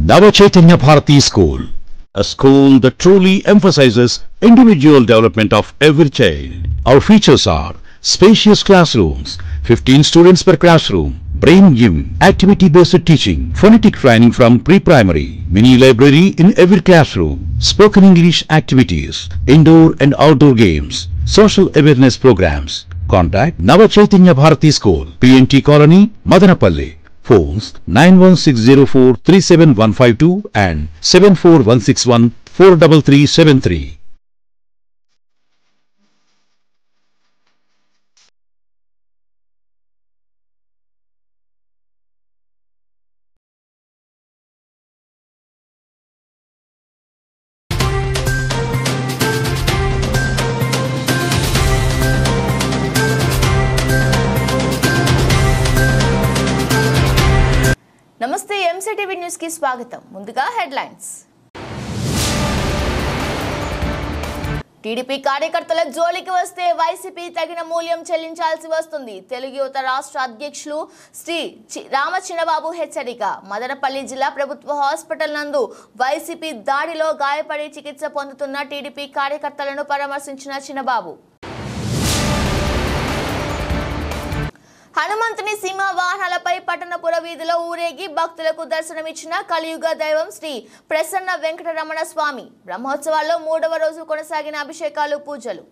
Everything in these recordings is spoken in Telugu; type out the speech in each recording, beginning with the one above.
Nava Chaitanya Bharati School, a school that truly emphasizes individual development of every child. Our features are spacious classrooms, 15 students per classroom, brain gym, activity-based teaching, phonetic training from pre-primary, mini library in every classroom, spoken English activities, indoor and outdoor games, social awareness programs. Contact Nava Chaitanya Bharati School, PNT Colony, Madanapalli. Phones 91604 37152 and 74161 43373. నమస్తే ఎంసీటీవీ న్యూస్ కి స్వాగతం. ముందుగా హెడ్లైన్స్. టీడీపీ కార్యకర్తల జోలికి వస్తే వైసీపీ తగిన మూల్యం చెల్లించాల్సి వస్తుంది. తెలుగు యువత రాష్ట్ర అధ్యక్షులు శ్రీ రామచిన్నబాబు హెచ్చరిక. మదనపల్లి జిల్లా ప్రభుత్వ హాస్పిటల్ నందు వైసీపీ దాడిలో గాయపడి చికిత్స పొందుతున్న టీడీపీ కార్యకర్తలను పరామర్శించిన చిన్నబాబు. హనుమంతుని సింహ వాహనాలపై పట్టణపుర వీధిలో ఊరేగి భక్తులకు దర్శనమిచ్చిన కలియుగ దైవం శ్రీ ప్రసన్న వెంకటరమణ స్వామి. బ్రహ్మోత్సవాల్లో 3వ రోజు కొనసాగిన అభిషేకాలు, పూజలు.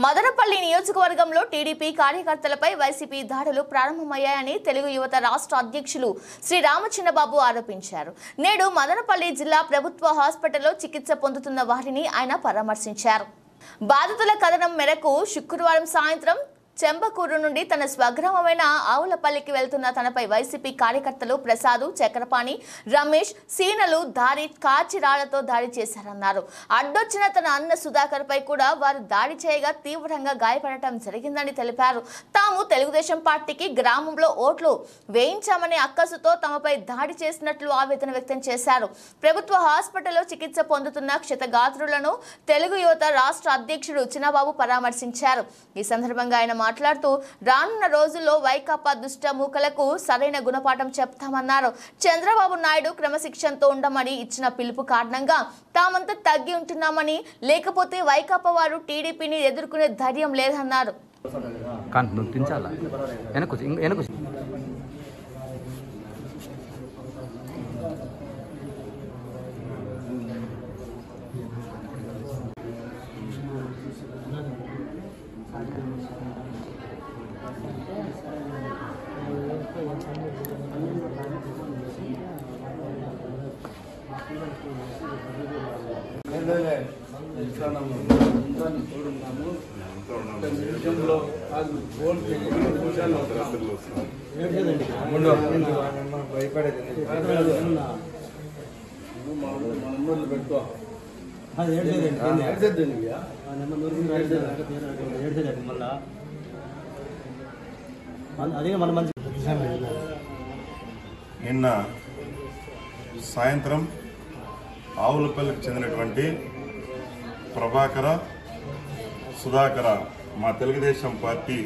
మదనపల్లి నియోజకవర్గంలో టీడీపీ కార్యకర్తలపై వైసీపీ దాడులు ప్రారంభమయ్యాయని తెలుగు యువత రాష్ట్ర అధ్యక్షులు శ్రీ రామచిన్నబాబు ఆరోపించారు. నేడు మదనపల్లి జిల్లా ప్రభుత్వ హాస్పిటల్లో చికిత్స పొందుతున్న వారిని ఆయన పరామర్శించారు. బాధితుల కథనం మేరకు శుక్రవారం సాయంత్రం చెంబకూరు నుండి తన స్వగ్రామమైన ఆవులపల్లికి వెళ్తున్న తనపై వైసీపీ కార్యకర్తలు ప్రసాద్, చక్రపాణి, రమేష్, సీనలు కాచిరాళ్లతో దాడి చేశారన్నారు. అడ్డొచ్చిన తన అన్న సుధాకర్ పై కూడా వారు దాడి చేయగా తీవ్రంగా గాయపడటం జరిగిందని తెలిపారు. తాము తెలుగుదేశం పార్టీకి గ్రామంలో ఓట్లు వేయించామనే అక్కసుతో తమపై దాడి చేసినట్లు ఆవేదన వ్యక్తం చేశారు. ప్రభుత్వ హాస్పిటల్లో చికిత్స పొందుతున్న క్షతగాత్రులను తెలుగు యువత రాష్ట్ర అధ్యక్షుడు చిన్నబాబు పరామర్శించారు. ఈ సందర్భంగా ఆయన మాట్లాడుతూ రానున్న రోజుల్లో వైకాపా దుష్ట మూకలకు సరైన గుణపాఠం చెప్తామన్నారు. చంద్రబాబు నాయుడు క్రమశిక్షణతో ఉండమని ఇచ్చిన పిలుపు కారణంగా తామంతా తగ్గి ఉంటున్నామని, లేకపోతే వైకాపా వారు టీడీపీని ఎదుర్కొనే ధైర్యం లేదన్నారు. నిన్న సాయంత్రం ఆవులపల్లికి చెందినటువంటి ప్రభాకర, సుధాకర మా తెలుగుదేశం పార్టీ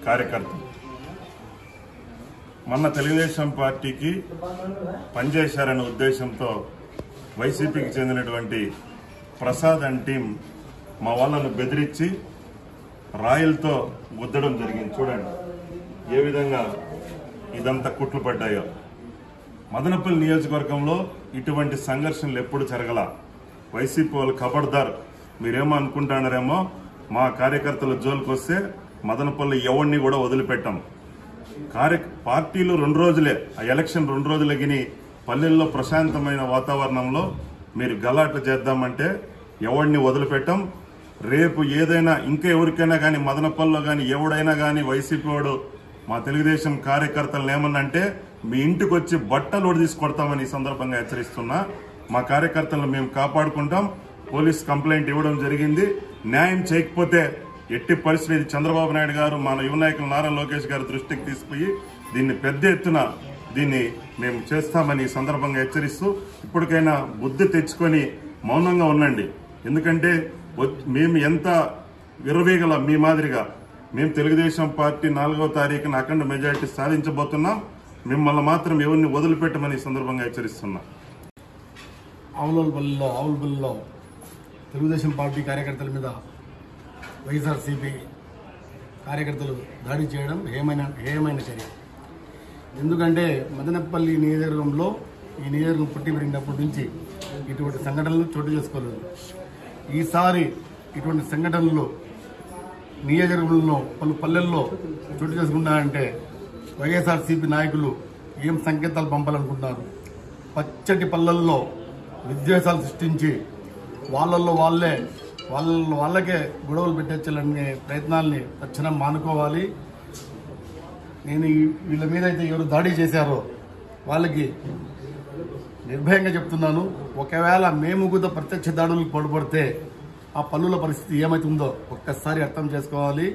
కార్యకర్త మొన్న తెలుగుదేశం పార్టీకి పనిచేశారనే ఉద్దేశంతో వైసీపీకి చెందినటువంటి ప్రసాద్ అండ్ టీం మా వాళ్ళను బెదిరించి రాయిలతో గుద్దడం జరిగింది. చూడండి ఏ విధంగా ఇదంతా కుట్లు పడ్డాయో. మదనపల్లి నియోజకవర్గంలో ఇటువంటి సంఘర్షణలు ఎప్పుడు జరగల. వైసీపీ వాళ్ళు ఖబర్దార్, మీరేమో అనుకుంటున్నారేమో మా కార్యకర్తల జోలికి వస్తే మదనపల్లి ఎవరిని కూడా వదిలిపెట్టాం. పార్టీలు 2 రోజులే, ఆ ఎలక్షన్ 2 రోజులగిని పల్లెల్లో ప్రశాంతమైన వాతావరణంలో మీరు గలాట్లు చేద్దామంటే ఎవరిని వదిలిపెట్టాం. రేపు ఏదైనా ఇంకా ఎవరికైనా కానీ మదనపల్లిలో కానీ ఎవడైనా కానీ వైసీపీ వాడు మా తెలుగుదేశం కార్యకర్తలను ఏమన్నంటే మీ ఇంటికి వచ్చి బట్టలు తీసుకొడతామని ఈ సందర్భంగా హెచ్చరిస్తున్నా. మా కార్యకర్తలను మేము కాపాడుకుంటాం. పోలీస్ కంప్లైంట్ ఇవ్వడం జరిగింది. న్యాయం చేయకపోతే ఎట్టి పరిస్థితి చంద్రబాబు నాయుడు గారు మన యువ నాయకులు నారా లోకేష్ గారి దృష్టికి తీసుకుపోయి దీన్ని పెద్ద ఎత్తున దీన్ని మేము చేస్తామని ఈ సందర్భంగా హెచ్చరిస్తూ ఇప్పటికైనా బుద్ధి తెచ్చుకొని మౌనంగా ఉండండి. ఎందుకంటే మేము ఎంత విరవీగల మీ మాదిరిగా మేము తెలుగుదేశం పార్టీ 4వ తారీఖున అఖండ మెజారిటీ సాధించబోతున్నాం. మిమ్మల్ని మాత్రం ఎవరిని వదిలిపెట్టమని ఈ సందర్భంగా హెచ్చరిస్తున్నాం. ఆవులపల్లిలో తెలుగుదేశం పార్టీ కార్యకర్తల మీద వైఎస్ఆర్సీపీ కార్యకర్తలు దాడి చేయడం హేయమైన చర్య. ఎందుకంటే మదనపల్లి నియోజకవర్గంలో ఈ నియోజకవర్గం పుట్టి పెరిగినప్పటి నుంచి ఇటువంటి సంఘటనలు చోటు చేసుకోలేదు. ఈసారి ఇటువంటి సంఘటనలు నియోజకవర్గంలో పలు పల్లెల్లో చోటు చేసుకున్నారంటే వైఎస్ఆర్సీపీ నాయకులు ఏం సంకేతాలు పంపాలనుకుంటున్నారు? పచ్చటి పల్లెల్లో విద్వేషాలు సృష్టించి వాళ్ళకే గొడవలు పెట్టించాలనే ప్రయత్నాల్ని తక్షణం మానుకోవాలి. నేను వీళ్ళ మీద అయితే ఎవరు దాడి చేశారో వాళ్ళకి నిర్భయంగా చెప్తున్నాను, ఒకవేళ మేము కూడా ప్రత్యక్ష దాడులకు పడిపడితే ఆ పన్నుల పరిస్థితి ఏమైతుందో ఒక్కసారి అర్థం చేసుకోవాలి.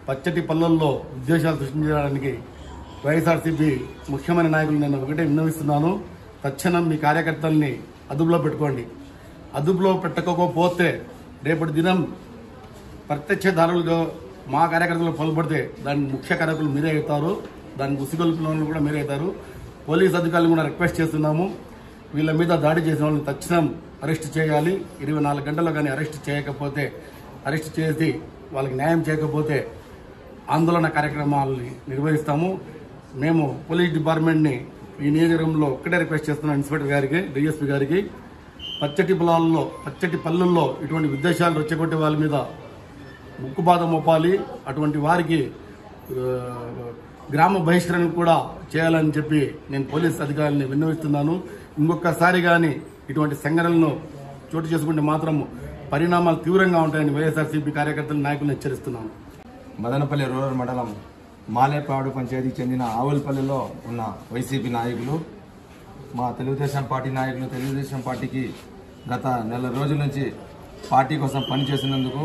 పచ్చటి పల్లెల్లో విద్వేషాలు సృష్టించడానికి వైఎస్ఆర్సీపీ ముఖ్యమైన నాయకులు నేను ఒకటే విన్నవిస్తున్నాను, తక్షణం మీ కార్యకర్తల్ని అదుపులో పెట్టుకోండి. అదుపులో పెట్టకపోతే రేపటి దినం ప్రత్యక్షదారులుగా మా కార్యకర్తలు పాల్పడితే దానికి ముఖ్య కార్యకర్తలు మీరే అవుతారు, దానికి ఉసిగొల్పిన కూడా మీరే అవుతారు. పోలీస్ అధికారులు కూడా రిక్వెస్ట్ చేస్తున్నాము, వీళ్ళ మీద దాడి చేసిన వాళ్ళని తక్షణం అరెస్ట్ చేయాలి. 24 గంటల్లో కానీ అరెస్ట్ చేసి వాళ్ళకి న్యాయం చేయకపోతే ఆందోళన కార్యక్రమాలని నిర్వహిస్తాము. మేము పోలీస్ డిపార్ట్మెంట్ని ఈ నియోజకవర్గంలో ఒక్కటే రిక్వెస్ట్ చేస్తున్నాం, ఇన్స్పెక్టర్ గారికి, డిఎస్పీ గారికి, పచ్చటి పల్లెల్లో ఇటువంటి విద్వేషాలు రెచ్చగొట్టే వాళ్ళ మీద ముక్కుబాధ మోపాలి. అటువంటి వారికి గ్రామ బహిష్కరణ కూడా చేయాలని చెప్పి నేను పోలీస్ అధికారులని విన్నవిస్తున్నాను. ఇంకొకసారి కానీ ఇటువంటి సంఘటనలను చోటు చేసుకుంటే మాత్రం పరిణామాలు తీవ్రంగా ఉంటాయని వైఎస్ఆర్సీపీ కార్యకర్తల నాయకులను హెచ్చరిస్తున్నాను. మదనపల్లి రూరల్ మండలం మాలేపాడు పంచాయతీకి చెందిన ఆవులపల్లిలో ఉన్న వైసీపీ నాయకులు, మా తెలుగుదేశం పార్టీ నాయకులు తెలుగుదేశం పార్టీకి గత నెల రోజుల నుంచి పార్టీ కోసం పనిచేసినందుకు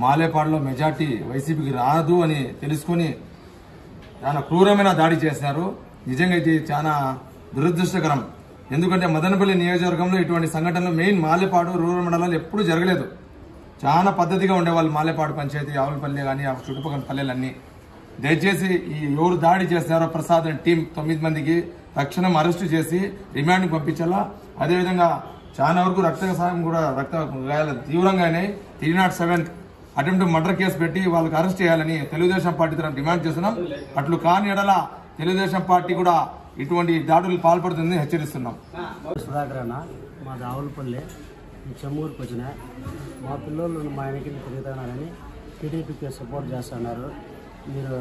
మాలేపాడులో మెజార్టీ వైసీపీకి రాదు అని తెలుసుకుని చాలా క్రూరమైన దాడి చేశారు. నిజంగా ఇది చాలా దురదృష్టకరం. ఎందుకంటే మదనపల్లి నియోజకవర్గంలో ఇటువంటి సంఘటనలు మెయిన్ మాలేపాడు రూరల్ మండలాలు ఎప్పుడూ జరగలేదు. చాలా పద్ధతిగా ఉండేవాళ్ళు మాలేపాడు పంచాయతీ, ఆవులపల్లి కానీ ఆ చుట్టుపక్కల పల్లెలన్నీ. దయచేసి ఈ ఎవరు దాడి చేస్తున్నారో ప్రసాద్ అండ్ టీం 9 మందికి తక్షణం అరెస్టు చేసి రిమాండ్కి పంపించాలా. అదేవిధంగా చాలా వరకు రక్త గాయాలు తీవ్రంగానే 307 అటెంప్ట్ మర్డర్ కేసు పెట్టి వాళ్ళకి అరెస్ట్ చేయాలని తెలుగుదేశం పార్టీ తరఫున డిమాండ్ చేస్తున్నాం. అట్లు కాని ఎడల తెలుగుదేశం పార్టీ కూడా ఇటువంటి దాడులు పాల్పడుతుందని హెచ్చరిస్తున్నాం. సుధాకర్ అన్న, మాది ఆవులపల్లి, చెమ్మూరుకి వచ్చిన మా పిల్లలు మా ఆయనకి తిరుగుతున్నారని టీడీపీకి సపోర్ట్ చేస్తున్నారు. మీరు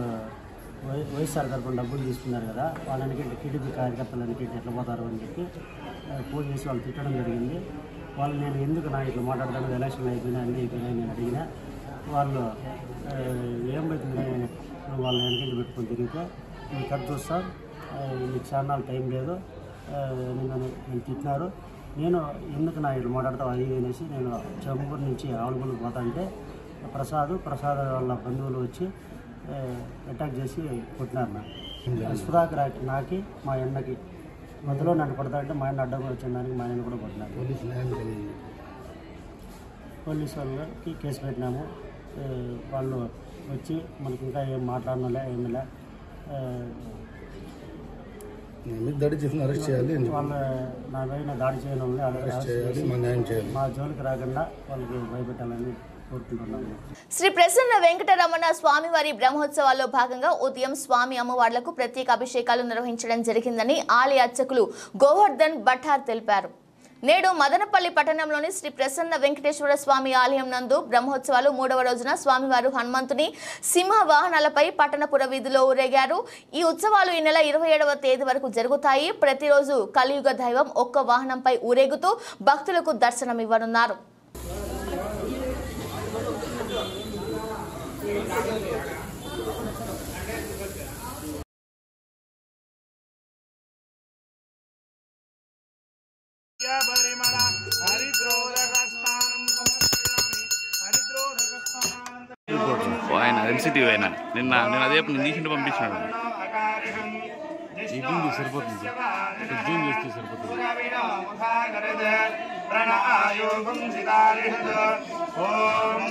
వైఎస్ఆర్ తరఫున డబ్బులు తీసుకున్నారు కదా, వాళ్ళకి టీడీపీ కార్యకర్తలకి ఎట్లా పోతారు అని చెప్పి ఫోన్ చేసి వాళ్ళు తిట్టడం జరిగింది. వాళ్ళు నేను ఎందుకు ఇట్లా మాట్లాడతాను, ఎలక్షన్ అయిపోయినా అన్నీ అయిపోయినాయి నేను అడిగినా, వాళ్ళు ఏమైతుంది వాళ్ళని వెనకెళ్ళి పెట్టుకొని తిరిగితే మీకు కట్ చూస్తాం, మీకు చాలా టైం లేదు నేను తిట్టినారు. నేను ఎందుకు ఇట్లా మాట్లాడతావు అది అనేసి నేను చెంబూరు నుంచి ఆవులపల్లికి పోతా అంటే ప్రసాద్ వాళ్ళ బంధువులు వచ్చి అటాక్ చేసి కొట్టినారు. నాకు సుధాకర్ నాకి మా అన్నకి మధ్యలో నన్ను కొడతారంటే మా ఆయన అడ్డం వచ్చేదానికి మా ఆయన కూడా కొట్టినారు. పోలీసు వాళ్ళకి కేసు పెట్టినాము. వాళ్ళు వచ్చి మనకి ఇంకా ఏం మాట్లాడినలే ఏమిలే, దాడి చేసిన అరెస్ట్ చేయాలి, వాళ్ళ నా పైన దాడి చేయడం మా జోలికి రాకుండా వాళ్ళకి భయపెట్టాలని కోరుకుంటున్నాము. శ్రీ ప్రసన్న వెంకటరమణ స్వామివారి బ్రహ్మోత్సవాల్లో భాగంగా ఉదయం స్వామి అమ్మవార్లకు ప్రత్యేక అభిషేకాలు నిర్వహించడం జరిగిందని ఆలయ అర్చకులు గోవర్ధన్ భట్టార్ తెలిపారు. నేడు మదనపల్లి పట్టణంలోని శ్రీ ప్రసన్న వెంకటేశ్వర స్వామి ఆలయం నందు బ్రహ్మోత్సవాలు 3వ రోజున స్వామివారు హనుమంతుని సింహ వాహనాలపై పట్టణపుర వీధిలో ఊరేగారు. ఈ ఉత్సవాలు ఈ నెల 27వ తేదీ వరకు జరుగుతాయి. ప్రతిరోజు కలియుగ దైవం ఒక్క వాహనంపై ఊరేగుతూ భక్తులకు దర్శనమివ్వనున్నారు. ఆయన ఎన్సిటివ్ అయినా నిన్న నేను అదే నేను తీసింటి పంపించినాడు. సరిపోతుంది, జూమ్ చేస్తే సరిపోతుంది. ఓం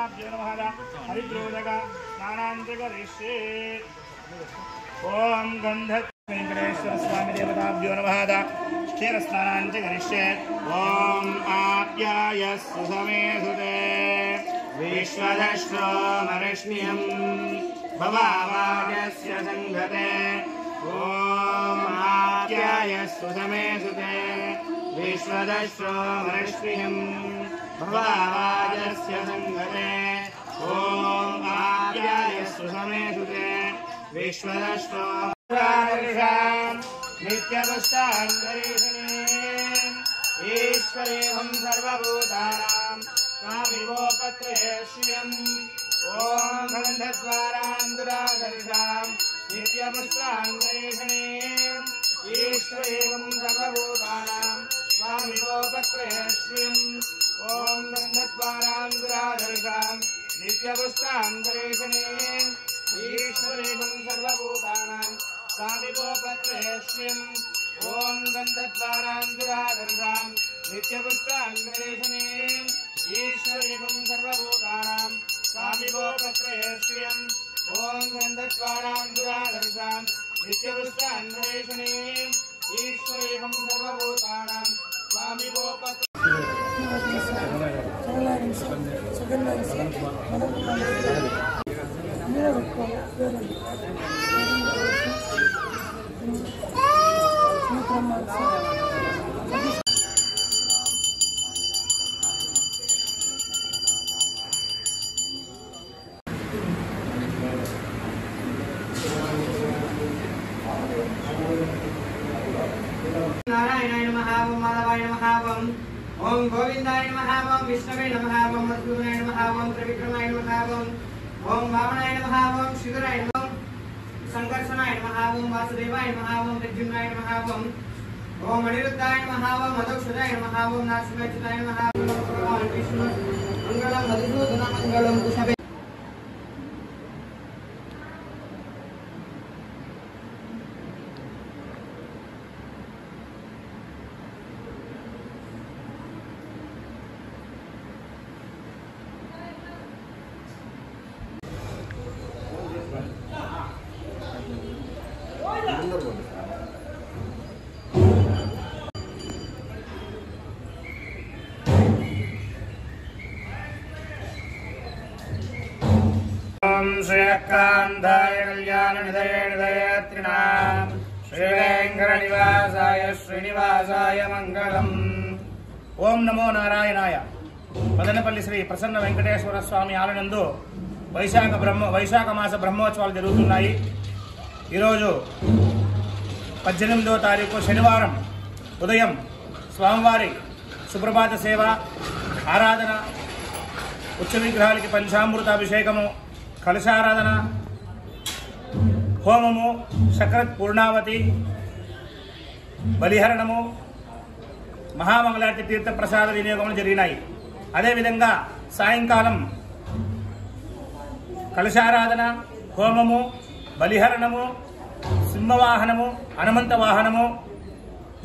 देवताभ्यो नमः हरिद्रोदक स्नानान्तकरिष्ये ओम गंध वेंकटेश्वर स्वामी देवताभ्यो नमः क्षीरस्नानान्तकरिष्ये ओम आप्यायस्सु समेसुते विश्वदश्रोमरश्मियम् भवावाजस्य संगते ओम आप्यायस्सु समेसुते विश्वदश्रोमरश्मियम् भवावाजस्य संगते ओम आप्यायस्सु समेसुते विश्वदश्रोमरश्मियम् नित्यपुष्टान्तरीक्षणे ईश्वरेऽहं सर्वभूतानां स्वामिवोपत्रेष्यम् ओम गन्धद्वारान्तरादर्शां नित्यपुष्टान्तरीक्षणे ईश्वरेऽहं सर्वभूतानां स्वामिवोपत्रेष्यम् ओम गन्धद्वारान्तरादर्शां नित्यपुष्टान्तरीक्षणे ईश्वरेऽहं सर्वभूतानां स्वामिवोपत्रेष्यम् ओम गन्धद्वारान्तरादर्शां नित्यपुष्टान्तरीक्षणे ईश्वरेऽहं सर्वभूतानां स्वामिवोपत्रेष्यम् ओम गन्धद्वारान्तरादर्शां नित्यपुष्टान्तरीक्षणे ईश्वरेऽहं सर्वभूतानां नारायणाय नमः ओम माधवाय नमः ओम गोविंदाय नमः ओम विष्णवे नमः ओम मधुसूदनाय नमः ओम त्रिविक्रमाय नमः ओम वामनाय नमः ओम श्रीधराय नमः संकर्षणाय नमः ओम वासुदेवाय नमः ओम प्रद्युम्नाय नमः ओम अनिरुद्धाय नमः ओम मधुसूदनाय नमः ओम नासिकाच्युताय नमः ओम भगवान विष्णु मंगलम मधुसूदन मंगलम कुशवे श्रीकान्ताय कल्याणनिधये निधयेत्रिणां श्रीवेङ्कटनिवासाय श्रीनिवासाय मङ्गलम् ओम नमो नारायणाय మదనపల్లి శ్రీ ప్రసన్న వెంకటేశ్వర స్వామి ఆలయంలో వైశాఖ మాస బ్రహ్మోత్సవాలు జరుగుతున్నాయి. ఈరోజు 18వ తారీఖు శనివారం ఉదయం స్వామివారి సుప్రభాత సేవ, ఆరాధన, ఉచ్చ విగ్రహాలకి పంచామృతాభిషేకము, కలశారాధన, హోమము, సకరత్ పూర్ణావతి, బలిహరణము, మహామంగళారతి తీర్థ ప్రసాద వినియోగములు జరిగినాయి. అదేవిధంగా సాయంకాలం కలశారాధన, హోమము, బలిహరణము, సింహవాహనము, హనుమంత వాహనము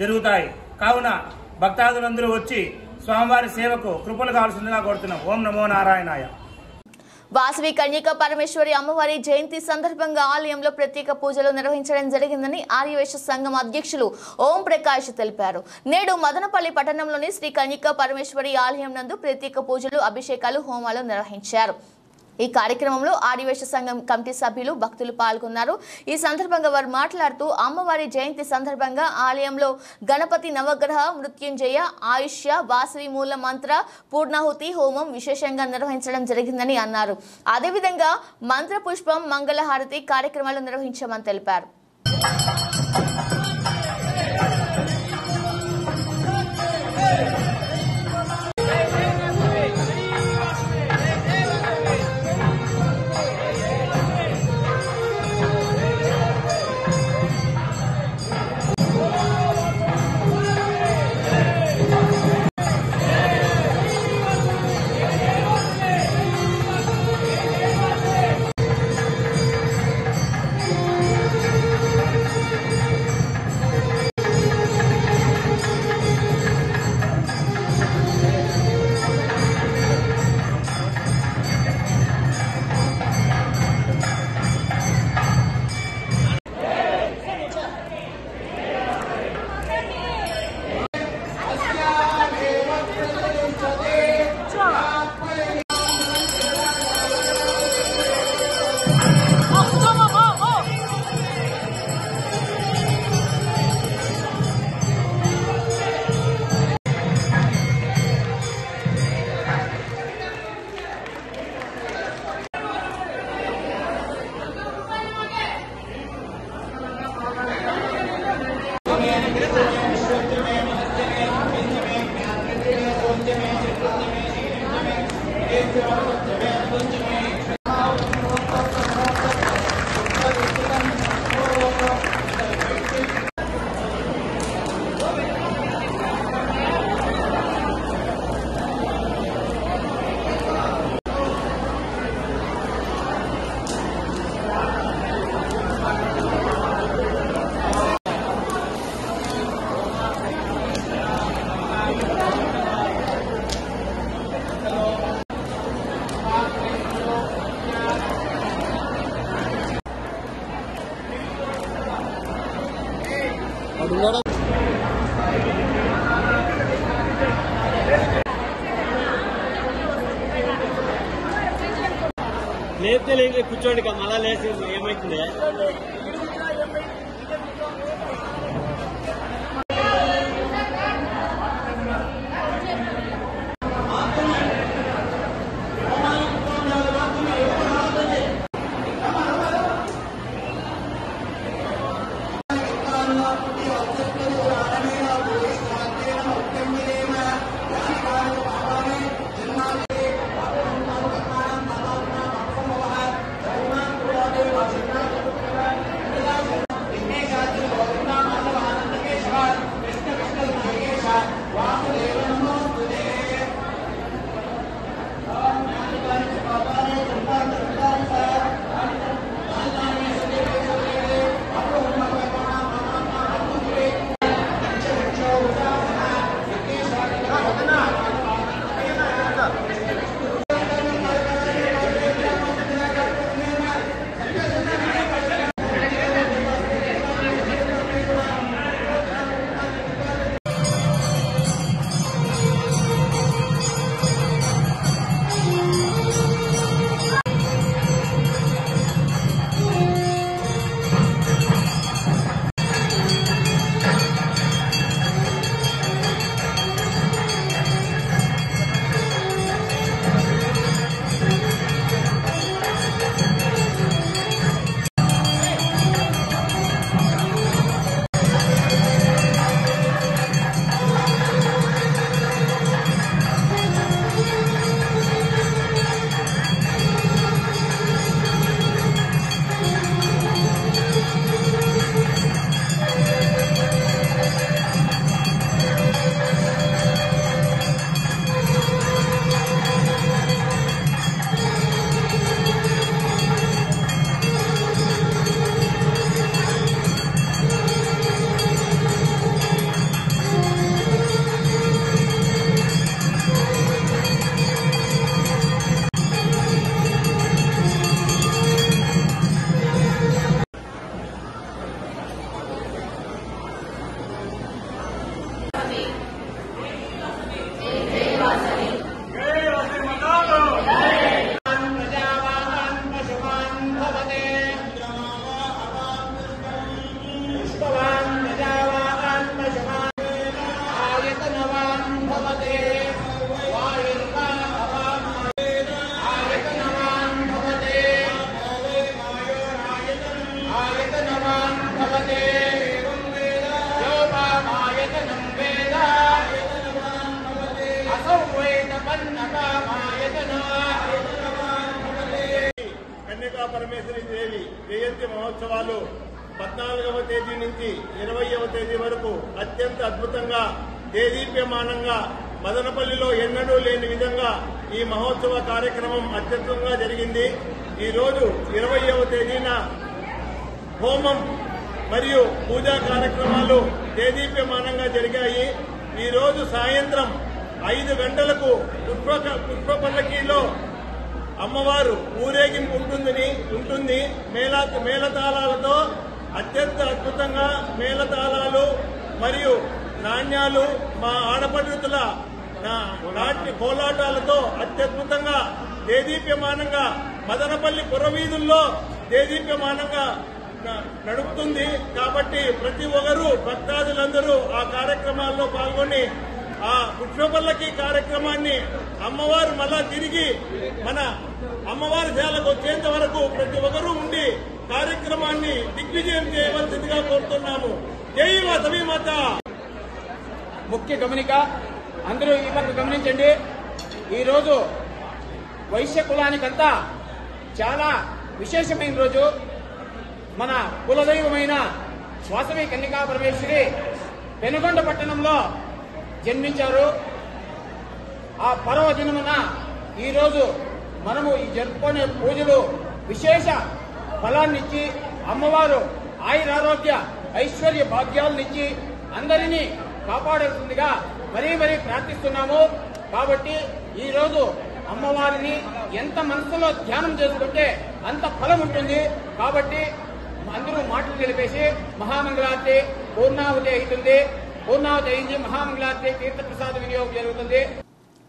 జరుగుతాయి. కావున భక్తాదులందరూ వచ్చి స్వామివారి సేవకు కృపలు కావాల్సిందిగా కోరుతున్నాం. ఓం నమో నారాయణాయ. వాసవి కన్యక పరమేశ్వరి అమ్మవారి జయంతి సందర్భంగా ఆలయంలో ప్రత్యేక పూజలు నిర్వహించడం జరిగిందని ఆర్యవైశ్య సంఘం అధ్యక్షులు ఓం ప్రకాష్ తెలిపారు. నేడు మదనపల్లి పట్టణంలోని శ్రీ కన్యక పరమేశ్వరి ఆలయం నందు ప్రత్యేక పూజలు, అభిషేకాలు, హోమాలు నిర్వహించారు. ఈ కార్యక్రమంలో ఆర్యవైశ్య సంఘం కమిటీ సభ్యులు, భక్తులు పాల్గొన్నారు. ఈ సందర్భంగా వారు మాట్లాడుతూ అమ్మవారి జయంతి సందర్భంగా ఆలయంలో గణపతి నవగ్రహ, మృత్యుంజయ, ఆయుష్య, వాసవి మూల మంత్ర, పూర్ణాహుతి హోమం విశేషంగా నిర్వహించడం జరిగిందని అన్నారు. అదేవిధంగా మంత్ర పుష్పం, మంగళహారతి కార్యక్రమాలు నిర్వహించామని తెలిపారు. లేపితే లేక కూర్చోండి మళ్ళా లేచి ఏమైతుంది కన్యకా పరమేశ్వరి దేవి జయంతి మహోత్సవాలు 14వ తేదీ నుంచి 20వ తేదీ వరకు అత్యంత అద్భుతంగా దేదీప్యమానంగా మదనపల్లిలో ఎన్నడూ లేని విధంగా ఈ మహోత్సవ కార్యక్రమం అత్యద్భుతంగా జరిగింది. ఈ రోజు 20వ తేదీన హోమం మరియు పూజా కార్యక్రమాలు దేదీప్యమానంగా జరిగాయి. ఈ రోజు సాయంత్రం 5 గంటలకు పుష్పపల్లకీలో అమ్మవారు ఊరేగింపు ఉంటుంది. మేళతాళాలతో అత్యంత అద్భుతంగా మేళతాళాలు మరియు నాణ్యాలు మా ఆడపడుతుల నాట్య కోలాటాలతో అత్యద్భుతంగా దేదీప్యమానంగా మదనపల్లి పురవీధుల్లో దేదీప్యమానంగా నడుపుతుంది. కాబట్టి ప్రతి ఒక్కరూ భక్తాదులందరూ ఆ కార్యక్రమాల్లో పాల్గొని ఆ పుష్పపల్లకి కార్యక్రమాన్ని అమ్మవారు మళ్ళా తిరిగి మన అమ్మవారి శాలకు వచ్చేంత వరకు ప్రతి ఒక్కరూ ఉండి కార్యక్రమాన్ని దిగ్విజయం చేయవలసిందిగా కోరుతున్నాము. జై వాసవి మాత. ముఖ్య గమనిక అందరూ ఈ పక్క గమనించండి. ఈరోజు వైశ్య కులానికంతా చాలా విశేషమైన రోజు. మన కులదైవమైన వాసవి కన్యకా పరమేశ్వరి పెనుగొండ పట్టణంలో జన్మించారు. ఆ పర్వదినమున ఈరోజు మనము ఈ జరుపుకునే పూజలు విశేష ఫలాన్నిచ్చి అమ్మవారు ఆయురారోగ్య ఐశ్వర్య భాగ్యాలనిచ్చి అందరినీ కాపాడాల్సిందిగా మరీ ప్రార్థిస్తున్నాము. కాబట్టి ఈ రోజు అమ్మవారిని ఎంత మనసులో ధ్యానం చేసుకుంటే అంత ఫలం ఉంటుంది. కాబట్టి అందరూ మాటలు నిలిపేసి మహామంగళార్తి పూర్ణాహుతి అవుతుంది. పూర్ణాహుతి అయింది, మహామంగళార్తి తీర్థప్రసాద వినియోగం జరుగుతుంది.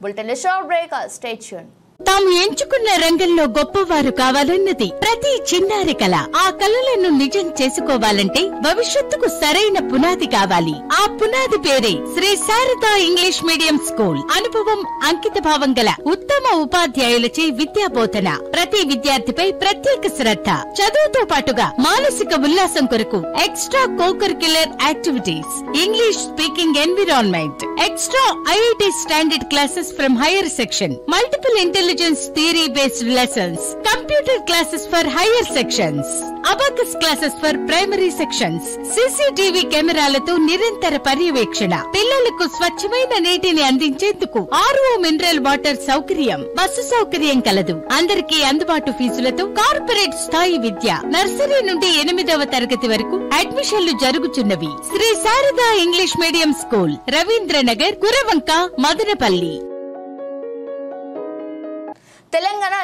Bulletin short break, stay tune. తాము ఎంచుకున్న రంగంలో గొప్పవారు కావాలన్నది ప్రతి చిన్నారి కల. ఆ కలలను నిజం చేసుకోవాలంటే భవిష్యత్తుకు సరైన పునాది కావాలి. ఆ పునాది పేరే Shri Sharada English medium school. అనుభవం, అంకిత భావం గల ఉత్తమ ఉపాధ్యాయులచే విద్యా బోధన. ప్రతి విద్యార్థిపై ప్రత్యేక శ్రద్ధ. చదువుతో పాటుగా మానసిక ఉల్లాసం కొరకు extra co-curricular activities, English speaking environment, extra IIT standard classes from higher section, multiple intelligence theory based lessons, computer classes for higher sections, abacus classes for primary sections, CCTV కెమెరాలతో నిరంతర పర్యవేక్షణ. పిల్లలకు స్వచ్ఛమైన నీటిని అందించేందుకు RO మినరల్ వాటర్ సౌకర్యం, బస్సు సౌకర్యం కలదు. అందరికీ అందుబాటు ఫీజులతో కార్పొరేట్ స్థాయి విద్య. నర్సరీ నుండి 8వ తరగతి వరకు అడ్మిషన్లు జరుగుతున్నవి. Shri Sharada English medium school, Ravindranagar, Kuravanka, Madanapalli. Telangana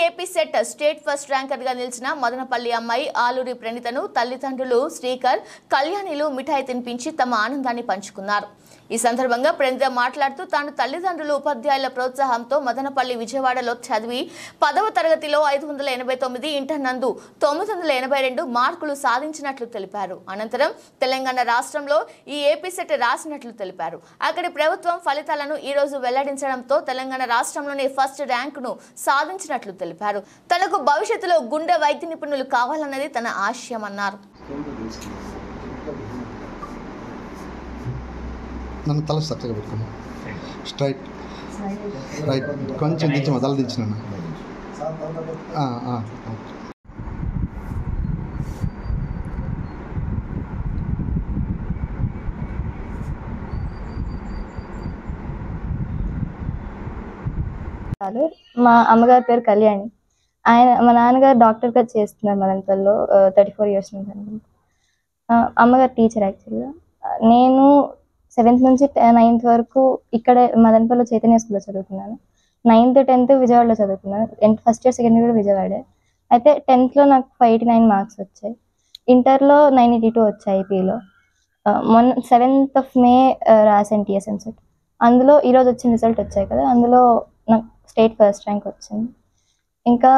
AP CET state first ranker గా నిలిచిన మదనపల్లి అమ్మాయి ఆలూరి ప్రణీతను తల్లిదండ్రులు శ్రీకర్, కళ్యాణిలు మిఠాయి తినిపించి తమ ఆనందాన్ని పంచుకున్నారు. ఈ సందర్భంగా ప్రణీత మాట్లాడుతూ తాను తల్లిదండ్రులు, ఉపాధ్యాయుల ప్రోత్సాహంతో మదనపల్లి, విజయవాడలో చదివి 10వ తరగతిలో 589, ఇంటర్ నందు 982 మార్కులు సాధించినట్లు తెలిపారు. అనంతరం తెలంగాణ రాష్ట్రంలో ఈ ఏపీ సెట్ రాసినట్లు తెలిపారు. అక్కడి ప్రభుత్వం ఫలితాలను ఈ రోజు వెల్లడించడంతో తెలంగాణ రాష్ట్రంలోనే ఫస్ట్ ర్యాంకును సాధించినట్లు తెలిపారు. తనకు భవిష్యత్తులో గుండె వైద్య నిపుణులు కావాలన్నది తన ఆశయమన్నారు. నన్ను తల చక్కగా పెట్టుకున్నాను, స్ట్రైట్ రైట్, కొంచెం దించి మొదలు దించిన. మా అమ్మగారి పేరు కళ్యాణి. మా నాన్నగారు డాక్టర్గా చేస్తున్నారు మదనపల్లిలో 34 years నుంచి అనుకుంటా. అమ్మగారు టీచర్ యాక్చువల్గా. నేను 7th నుంచి 9th వరకు ఇక్కడ మదనపల్లిలో చైతన్య స్కూల్లో చదువుకున్నాను. 9th 10th విజయవాడలో చదువుకున్నాను. ఫస్ట్ ఇయర్ సెకండ్ ఇయర్ కూడా విజయవాడే. అయితే 10thలో నాకు 589 మార్క్స్ వచ్చాయి. ఇంటర్లో 982 వచ్చాయి ఐపీలో. మొన్న 7th May రాసాను TSMSET. అందులో ఈరోజు వచ్చిన రిజల్ట్ వచ్చాయి కదా, అందులో నాకు స్టేట్ ఫస్ట్ ర్యాంక్ వచ్చింది. ఇంకా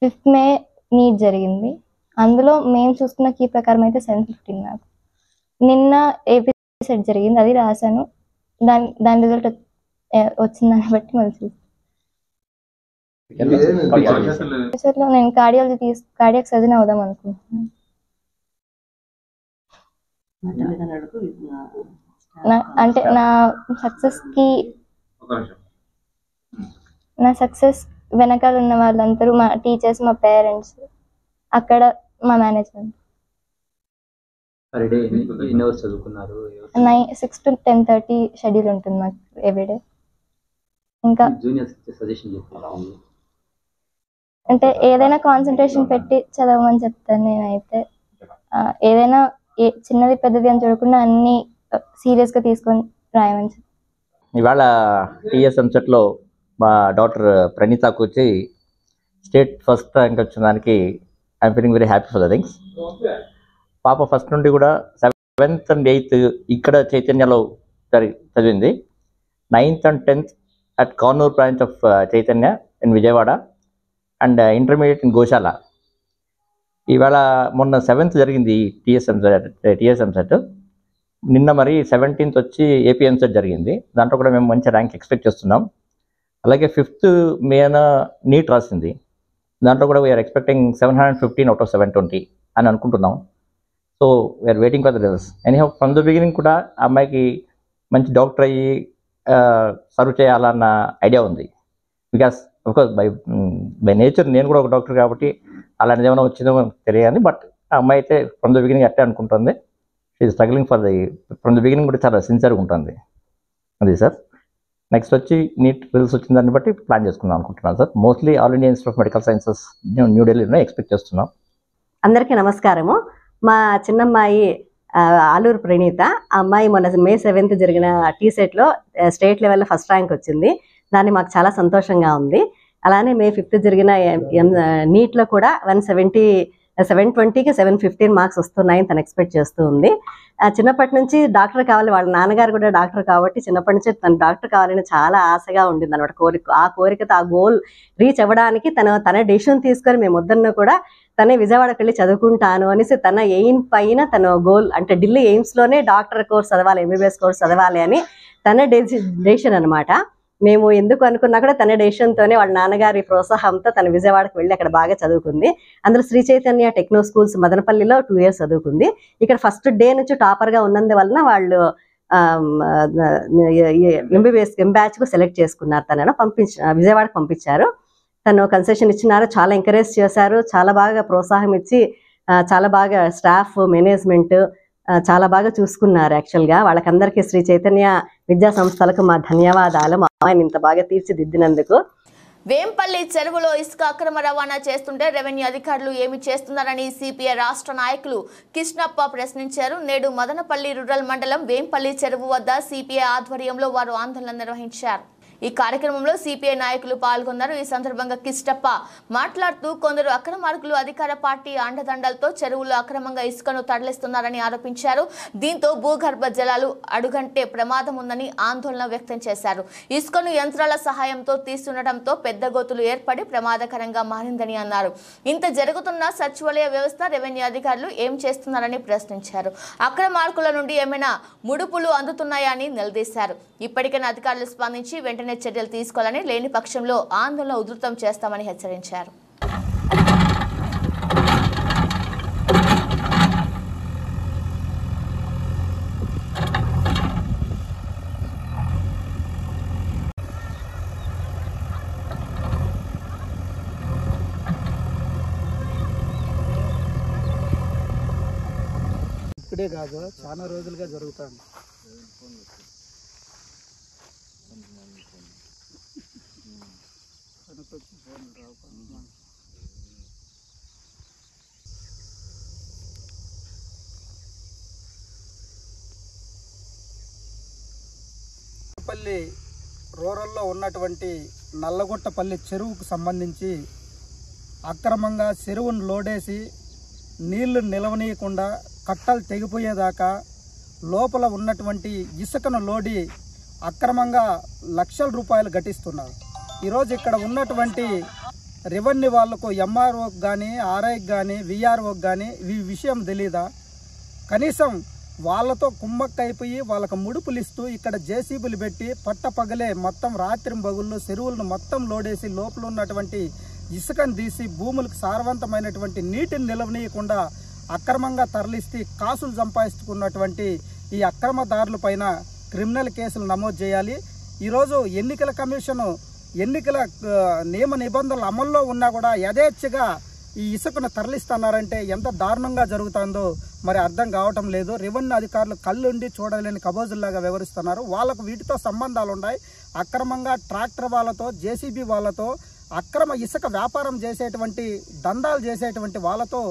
5th May నీట్ జరిగింది. అందులో మేము చూసుకున్న కీ ప్రకారం అయితే 715 నాకు. నిన్న ఏపీ సెట్ జరిగింది, అది రాశాను. దాని రిజల్ట్ వచ్చిందని బట్టి మళ్ళీ చూస్తాను. ఫ్యూచర్లో నేను కార్డియాక్ సర్జన్ అవుదాం అనుకుంటున్నాను. అంటే నా సక్సెస్ వెనకాల ఉన్న వాళ్ళందరూ మా టీచర్స్, మా పేరెంట్స్, అక్కడ మా మేనేజ్మెంట్. 6 to 10:30 షెడ్యూల్ ఉంటుంది మాకు ఎవ్రీడే. ఇంకా అంటే ఏదైనా కాన్సన్ట్రేషన్ పెట్టి చదవమని చెప్తాను నేనైతే. ఏదైనా చిన్నది పెద్దది అని చూడకుండా అన్ని సీరియస్గా తీసుకొని రాయమని చెప్తాను. ఇవాళ TSMSETలో మా డాక్టర్ ప్రణీతకు వచ్చి స్టేట్ ఫస్ట్ ర్యాంక్ వచ్చిన దానికి I'm feeling very happy for the things. పాప ఫస్ట్ నుండి కూడా 7th and 8th ఇక్కడ చైతన్యలో చదివింది. 9th and 10th at Kanur branch of Chaitanya in Vijayawada and intermediate in గోశాల. ఇవాళ మొన్న 7th జరిగింది TSMSET. నిన్న మరి 17th వచ్చి APMSET జరిగింది. దాంట్లో కూడా మేము మంచి ర్యాంక్ ఎక్స్పెక్ట్ చేస్తున్నాం. అలాగే 5th May నీట్ రాసింది. దాంట్లో కూడా వీఆర్ ఎక్స్పెక్టింగ్ 715 out of 720 అని అనుకుంటున్నాం. So we are waiting for the results. Anyhow from the beginning కూడా ఆ అమ్మాయికి మంచి డాక్టర్ అయ్యి సర్వ్ చేయాలన్న ఐడియా ఉంది. బికాస్ అఫ్కోర్స్ బై నేచర్ నేను కూడా ఒక డాక్టర్ కాబట్టి అలాంటిది ఏమైనా వచ్చిందో తెలియదు. బట్ ఆ అమ్మాయి అయితే ఫ్రమ్ ద బిగినింగ్ అట్టే అనుకుంటుంది. She struggling from the beginning కూడా చాలా సిన్సియర్గా ఉంటుంది. అది సార్. నెక్స్ట్ వచ్చి నీట్ రిజల్ట్స్ వచ్చిన దాన్ని బట్టి ప్లాన్ చేసుకుందాం అనుకుంటున్నాను sir. Mostly all India institute of medical sciences న్యూఢిల్లీలో ఎక్స్పెక్ట్ చేస్తున్నాం. అందరికీ నమస్కారము. మా చిన్నమ్మాయి ఆలూరు ప్రణీత. ఆ అమ్మాయి మొన్న May 7th జరిగిన TSETలో స్టేట్ లెవెల్లో ఫస్ట్ ర్యాంక్ వచ్చింది. దాన్ని మాకు చాలా సంతోషంగా ఉంది. అలానే May 5th జరిగిన నీట్లో కూడా 170 720కి 715 మార్క్స్ వస్తున్నాయని తను ఎక్స్పెక్ట్ చేస్తూ ఉంది. చిన్నప్పటి నుంచి డాక్టర్ కావాలి, వాళ్ళ నాన్నగారు కూడా డాక్టర్ కాబట్టి చిన్నప్పటి నుంచి తను డాక్టర్ కావాలని చాలా ఆశగా ఉండింది అనమాట. కోరికతో ఆ గోల్ రీచ్ అవ్వడానికి తన డెసిషన్ తీసుకొని మేము వద్దన్నా కూడా తనే విజయవాడకి వెళ్ళి చదువుకుంటాను అనేసి తన ఎయిమ్ పైన తన గోల్ అంటే ఢిల్లీ ఎయిమ్స్లోనే డాక్టర్ కోర్స్ చదవాలి, ఎంబీబీఎస్ కోర్స్ చదవాలి అని తన డెసిషన్ అనమాట. మేము ఎందుకు అనుకున్నా కూడా తన డెసిషన్తోనే వాళ్ళ నాన్నగారి ప్రోత్సాహంతో తను విజయవాడకు వెళ్ళి అక్కడ బాగా చదువుకుంది. అందులో శ్రీ చైతన్య టెక్నో స్కూల్స్ మదనపల్లిలో 2 years చదువుకుంది. ఇక్కడ ఫస్ట్ డే నుంచి టాపర్గా ఉన్నందువలన వాళ్ళు ఎంబీబీఎస్ బ్యాచ్కు సెలెక్ట్ చేసుకున్నారు. తనను విజయవాడకు పంపించారు. తను కన్సెషన్ ఇచ్చినారు, చాలా ఎంకరేజ్ చేశారు, చాలా బాగా ప్రోత్సాహం ఇచ్చి చాలా బాగా స్టాఫ్ మేనేజ్మెంట్ చాలా బాగా చూసుకున్నారు. యాక్చువల్గా వాళ్ళకందరికీ శ్రీ చైతన్య విద్యా సంస్థలకు మా ధన్యవాదాలు, మా ఆయన ఇంత బాగా తీర్చిదిద్దినందుకు. వేంపల్లి చెరువులో ఇసుక అక్రమ రవాణా చేస్తుంటే రెవెన్యూ అధికారులు ఏమి చేస్తున్నారని సిపిఐ రాష్ట్ర నాయకులు కృష్ణప్ప ప్రశ్నించారు. నేడు మదనపల్లి రూరల్ మండలం వేంపల్లి చెరువు వద్ద సిపిఐ ఆధ్వర్యంలో వారు ఆందోళన నిర్వహించారు. ఈ కార్యక్రమంలో సిపిఐ నాయకులు పాల్గొన్నారు. ఈ సందర్భంగా కిష్టప్ప మాట్లాడుతూ కొందరు అక్రమార్కులు అధికార పార్టీ అండదండలతో చెరువులో అక్రమంగా ఇసుకను తరలిస్తున్నారని ఆరోపించారు. దీంతో భూగర్భ జలాలు అడుగంటే ప్రమాదం ఉందని ఆందోళన వ్యక్తం చేశారు. ఇసుకను యంత్రాల సహాయంతో తీస్తుండటంతో పెద్ద గోతులు ఏర్పడి ప్రమాదకరంగా మారిందని అన్నారు. ఇంత జరుగుతున్న సచివాలయ వ్యవస్థ, రెవెన్యూ అధికారులు ఏం చేస్తున్నారని ప్రశ్నించారు. అక్రమార్కుల నుండి ఏమైనా ముడుపులు అందుతున్నాయా అని నిలదీశారు. ఇప్పటికైనా అధికారులు స్పందించి వెంటనే చర్యలు తీసుకోవాలని, లేని పక్షంలో ఆందోళన ఉధృతం చేస్తామని హెచ్చరించారు. ఇప్పుడే కాదు, చాలా రోజులుగా జరుగుతుంది. పల్లి రూరల్లో ఉన్నటువంటి నల్లగుట్టపల్లి చెరువుకు సంబంధించి అక్రమంగా చెరువును లోడేసి నీళ్లు నిలవనీయకుండా కట్టలు తెగిపోయేదాకా లోపల ఉన్నటువంటి ఇసుకను లోడి అక్రమంగా లక్షల రూపాయలు గటిస్తున్నారు. ఈరోజు ఇక్కడ ఉన్నటువంటి రెవెన్యూ వాళ్లకు, ఎంఆర్ఓకి కానీ, ఆర్ఐకి కానీ, విఆర్ఓకి కానీ ఈ విషయం తెలీదా? కనీసం వాళ్ళతో కుమ్మక్కైపోయి వాళ్ళకు ముడుపులు ఇస్తూ ఇక్కడ జేసీబీలు పెట్టి పట్టపగలే మొత్తం రాత్రి బగుళ్ళు చెరువులను మొత్తం లోడేసి లోపల ఉన్నటువంటి ఇసుకను తీసి భూములకు సారవంతమైనటువంటి నీటిని నిలవనీయకుండా అక్రమంగా తరలిస్తే కాసులు సంపాదించుకున్నటువంటి ఈ అక్రమదారుల పైన క్రిమినల్ కేసులు నమోదు చేయాలి. ఈరోజు ఎన్నికల కమిషను ఎన్నికల నియమ నిబంధనలు అమల్లో ఉన్నా కూడా యథేచ్ఛగా ఈ ఇసుకను తరలిస్తున్నారంటే ఎంత దారుణంగా జరుగుతుందో మరి అర్థం కావటం లేదు. రెవెన్యూ అధికారులు కళ్ళుండి చూడలేని కబోజుల్లాగా వ్యవహరిస్తున్నారు. వాళ్ళకు వీటితో సంబంధాలు ఉన్నాయి. అక్రమంగా ట్రాక్టర్ వాళ్ళతో, జేసీబీ వాళ్ళతో, అక్రమ ఇసుక వ్యాపారం చేసేటువంటి దందాలు చేసేటువంటి వాళ్ళతో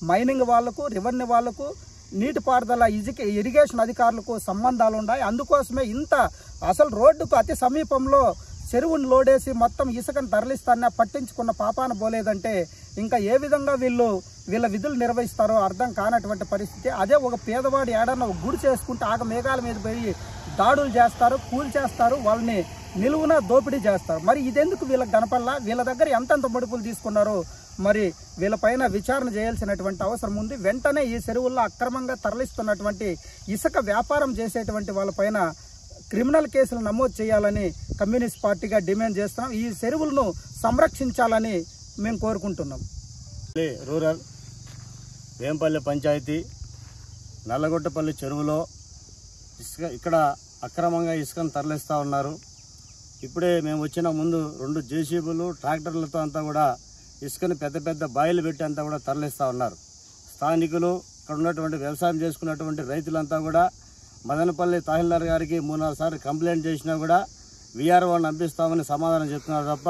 మైనింగ్ వాళ్లకు, రెవెన్యూ వాళ్లకు, నీటిపారుదల ఇరిగేషన్ అధికారులకు సంబంధాలు ఉన్నాయి. అందుకోసమే ఇంత అసలు రోడ్డుకు అతి సమీపంలో చెరువును లోడేసి మొత్తం ఇసుకను తరలిస్తానా పట్టించుకున్న పాపాన పోలేదంటే ఇంకా ఏ విధంగా వీళ్ళ విధులు నిర్వహిస్తారో అర్థం కానటువంటి పరిస్థితి. అదే ఒక పేదవాడు ఏడన్నా ఒక గుడి చేసుకుంటే ఆగ మేఘాల మీద పోయి దాడులు చేస్తారు, కూల్ చేస్తారు, వాళ్ళని నిలువున దోపిడీ చేస్తారు. మరి ఇదెందుకు వీళ్ళకి కనపడలా? వీళ్ళ దగ్గర ఎంతెంత ముడుపులు తీసుకున్నారో మరి వీళ్ళపైన విచారణ చేయాల్సినటువంటి అవసరం ఉంది. వెంటనే ఈ చెరువుల్లో అక్రమంగా తరలిస్తున్నటువంటి ఇసుక వ్యాపారం చేసేటువంటి వాళ్ళపైన క్రిమినల్ కేసులు నమోదు చేయాలని కమ్యూనిస్ట్ పార్టీగా డిమాండ్ చేస్తున్నాం. ఈ చెరువులను సంరక్షించాలని మేము కోరుకుంటున్నాం. రూరల్ వేంపల్లి పంచాయతీ నల్లగొట్టపల్లి చెరువులో ఇక్కడ అక్రమంగా ఇసుకను తరలిస్తూ ఉన్నారు. ఇప్పుడే మేము వచ్చిన ముందు 2 జేసీబీలు ట్రాక్టర్లతో అంతా కూడా ఇసుకను పెద్ద పెద్ద బాయిలు పెట్టి అంతా కూడా తరలిస్తూ ఉన్నారు. స్థానికులు, ఇక్కడ ఉన్నటువంటి వ్యవసాయం చేసుకున్నటువంటి రైతులంతా కూడా మదనపల్లి తహసీల్దార్ గారికి 3-4 సార్లు కంప్లైంట్ చేసినా కూడా వీఆర్ఓని పంపిస్తామని సమాధానం చెప్తున్నారు తప్ప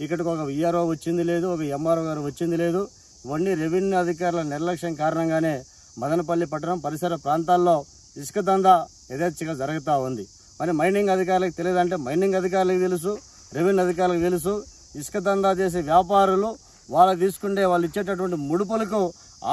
ఇక్కడికి ఒక వీఆర్ఓ వచ్చింది లేదు, ఒక ఎంఆర్ఓ గారు వచ్చింది లేదు. ఇవన్నీ రెవెన్యూ అధికారుల నిర్లక్ష్యం కారణంగానే మదనపల్లి పట్టణం పరిసర ప్రాంతాల్లో ఇసుక దందా యథేచ్ఛగా జరుగుతూ ఉంది. మరి మైనింగ్ అధికారులకు తెలియదంటే మైనింగ్ అధికారులకు తెలుసు, రెవెన్యూ అధికారులకు తెలుసు. ఇసుక దందా చేసే వ్యాపారులు వాళ్ళు తీసుకుంటే వాళ్ళు ఇచ్చేటటువంటి ముడుపులకు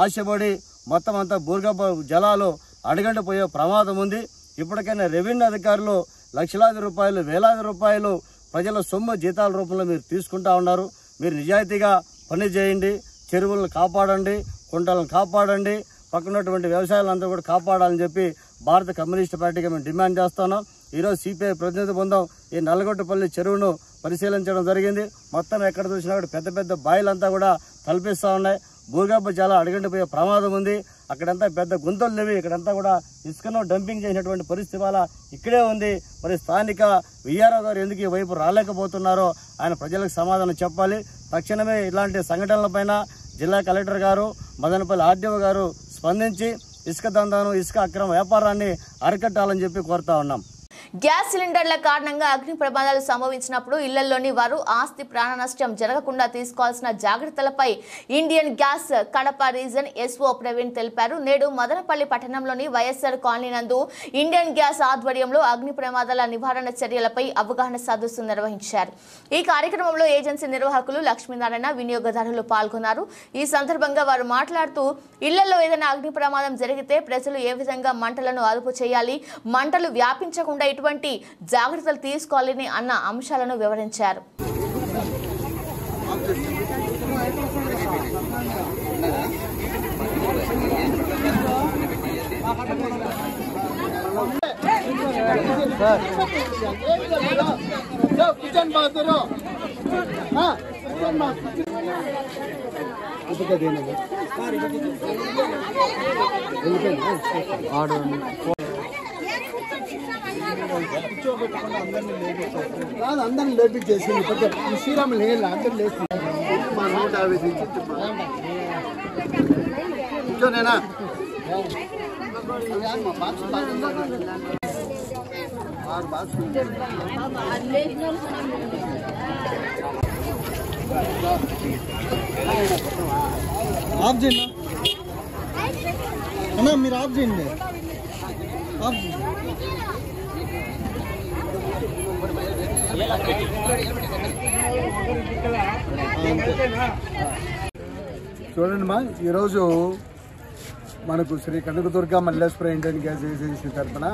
ఆశపడి మొత్తం అంతా భూగర్భ జలాలు అడుగంటిపోయే ప్రమాదం ఉంది. ఇప్పటికైనా రెవెన్యూ అధికారులు లక్షలాది రూపాయలు, వేలాది రూపాయలు ప్రజల సొమ్ము జీతాల రూపంలో మీరు తీసుకుంటా ఉన్నారు. మీరు నిజాయితీగా పని చేయండి, చెరువులను కాపాడండి, కుంటలను కాపాడండి, పక్కనటువంటి వ్యవసాయాలంతా కూడా కాపాడాలని చెప్పి భారత కమ్యూనిస్ట్ పార్టీగా మేము డిమాండ్ చేస్తున్నాం. ఈరోజు సిపిఐ ప్రతినిధి బృందం ఈ నల్లగొట్టపల్లి చెరువును పరిశీలించడం జరిగింది. మొత్తం ఎక్కడ చూసినా కూడా పెద్ద పెద్ద బాయిలంతా కూడా తలపిస్తూ ఉన్నాయి. భూగర్భ జలాలు అడుగంటిపోయే ప్రమాదం ఉంది. అక్కడంతా పెద్ద గుంతలు లేవి. ఇక్కడంతా కూడా ఇసుకను డంపింగ్ చేసినటువంటి పరిస్థితి వల్ల ఇక్కడే ఉంది. మరి స్థానిక విఆర్ఓ గారు ఎందుకు ఈ వైపు రాలేకపోతున్నారో ఆయన ప్రజలకు సమాధానం చెప్పాలి. తక్షణమే ఇలాంటి సంఘటనలపైన జిల్లా కలెక్టర్ గారు, మదనపల్లి ఆర్డీఓ గారు స్పందించి ఇసుక దందాను, ఇసుక అక్రమ వ్యాపారాన్ని అరికట్టాలని చెప్పి కోరుతా ఉన్నాం. గ్యాస్ సిలిండర్ల కారణంగా అగ్ని ప్రమాదాలు సంభవించినప్పుడు ఇళ్లలోని వారు ఆస్తి ప్రాణ నష్టం జరగకుండా తీసుకోవాల్సిన జాగ్రత్తలపై Indian gas Kadapa region SO Praveen తెలిపారు. నేడు మదనపల్లి పట్టణంలోని వైఎస్ఆర్ కాలనీ నందు ఇండియన్ గ్యాస్ ఆధ్వర్యంలో అగ్ని ప్రమాదాల నివారణ చర్యలపై అవగాహన సదస్సు నిర్వహించారు. ఈ కార్యక్రమంలో ఏజెన్సీ నిర్వాహకులు లక్ష్మీనారాయణ, వినియోగదారులు పాల్గొన్నారు. ఈ సందర్భంగా వారు మాట్లాడుతూ ఇళ్లలో ఏదైనా అగ్ని ప్రమాదం జరిగితే ప్రజలు ఏ విధంగా మంటలను అదుపు చేయాలి, మంటలు వ్యాపించకుండా ఎటువంటి జాగ్రత్తలు తీసుకోవాలని అన్న అంశాలను వివరించారు. అందరిని లేపించేసి శ్రీరాము లేదు, అందరూ లేదు. 150 కూర్చోనేనా ఆఫ్ చేయండి అన్నా, మీరు ఆఫ్ చేయండి. ఆఫ్ చూడండి మా, ఈరోజు మనకు Shri Kanakadurga Malleswara Indian gas agency తరఫున